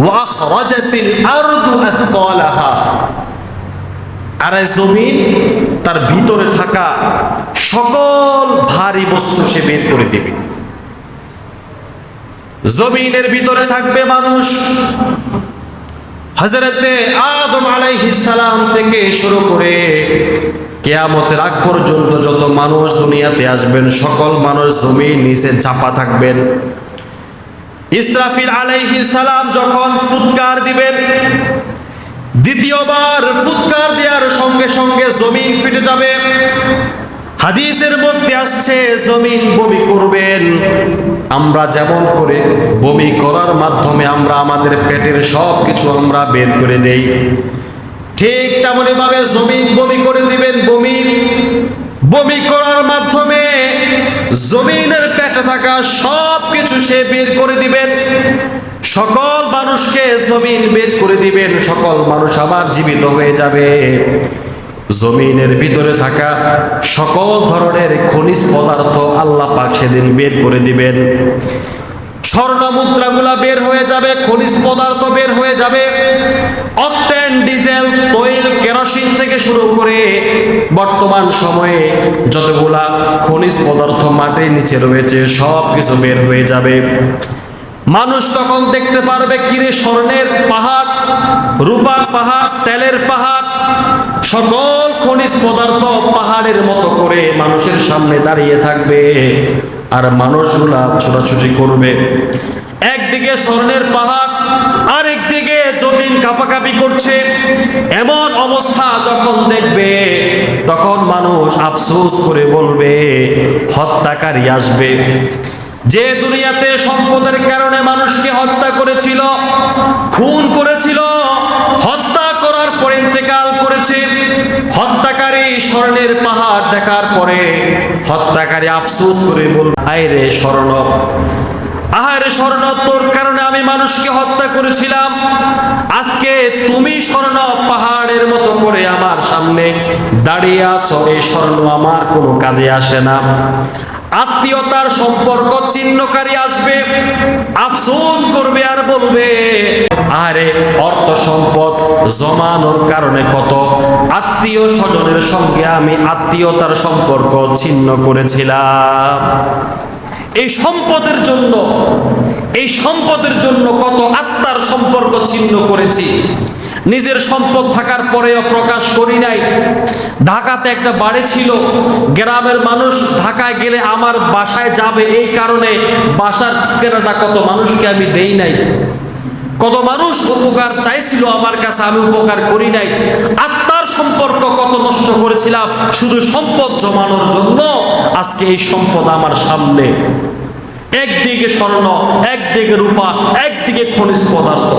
ওয়া আখরাজাতিল আরদু আথকালাহা, আর জমিন তার ভিতরে থাকা সকল ভারী বস্তু সে বের করে দেবে। জমিনের ভিতরে থাকবে মানুষ। হযরতে আদম আলাইহিস সালাম থেকে শুরু করে কিয়ামতের আগ পর্যন্ত যত মানুষ দুনিয়াতে আসবেন, সকল মানুষ জমির নিচে চাপা থাকবেন। ইসরাফিল আলাইহিস সালাম যখন ফুৎকার দিবেন, দ্বিতীয়বার ফুৎকার দেওয়ার সঙ্গে সঙ্গে জমিন ফেটে যাবে। হাদিসের মধ্যে আসছে জমিন বমি করবেন। আমরা যেমন করে বমি করার মাধ্যমে আমরা আমাদের পেটের সব কিছু আমরা বের করে দেই, ঠিক তেমনি ভাবে জমিন বমি করে দিবেন। বমি করার মাধ্যমে জমিনের পেটে থাকা সব কিছু সে বের করে দিবেন। সকল মানুষকে জমিন বের করে দিবেন, সকল মানুষ আবার জীবিত হয়ে যাবে। জমিনের ভিতরে থাকা সকল ধরনের খনিজ পদার্থ আল্লাহ পাক সেদিন বের করে দিবেন। স্বর্ণ মুদ্রাগুলা বের হয়ে যাবে, খনিজ পদার্থ বের হয়ে যাবে। অকটেন, ডিজেল, তৈল, কেরোসিন থেকে শুরু করে বর্তমান সময়ে যতগুলা খনিজ পদার্থ মাটির নিচে রয়েছে সব কিছু বের হয়ে যাবে। মানুষ তখন দেখতে পারবে কিরে স্বর্ণের পাহাড়, রূপার পাহাড়, তেলের পাহাড়, সকল খনিজ পদার্থ পাহাড়ের মতো করে মানুষের সামনে দাঁড়িয়ে থাকবে। আর মানুষগুলা ছোটাছুটি করবে। একদিকে স্বর্ণের পাহাড়, আরেকদিকে জমিন কাঁপাকাঁপি করছে। এমন অবস্থা যখন দেখবে তখন মানুষ আফসোস করে বলবে হত্যাকারী আসবে। যে দুনিয়াতে সম্পদের কারণে মানুষকে হত্যা করেছিল, খুন করেছিল, হত্যা করার পর ইন্তেকাল করেছে, হত্যাকারী স্বর্ণের পাহাড় দেখার পরে হত্যাকারী আফসোস করে বলবে আরে স্বর্ণ, আহারে স্বর্ণ, তোর কারণে আমি মানুষকে হত্যা করেছিলাম, আজকে তুমি স্বর্ণ পাহাড়ের মতো করে আমার সামনে দাঁড়িয়ে আছো, এই স্বর্ণ আমার কোনো কাজে আসে না। আত্মীয়তার সম্পর্ক ছিন্নকারী আসবে, আফসোস করবে আর বলবে আরে অর্থ সম্পদ জমানোর কারণে কত আত্মীয় স্বজনের সঙ্গে আমি আত্মীয়তার সম্পর্ক ছিন্ন করেছিলাম। এই সম্পদের জন্য কত আত্মার সম্পর্ক ছিন্ন করেছি। নিজের সম্পদ থাকার পরেও প্রকাশ করি নাই। ঢাকাতে একটা বাড়ি ছিল, গ্রামের মানুষ ঢাকায় গেলে আমার বাসায় যাবে এই কারণে বাসার ঠিকানাটা কত মানুষকে আমি দেই নাই। কত মানুষ উপকার চাইছিল আমার কাছে, আমি উপকার করি নাই। আত্মার সম্পর্ক কত নষ্ট করেছিলাম শুধু সম্পদ জমানোর জন্য। আজকে এই সম্পদ আমার সামনে, একদিকে স্বর্ণ, একদিকে রূপা, একদিকে খনিজ পদার্থ।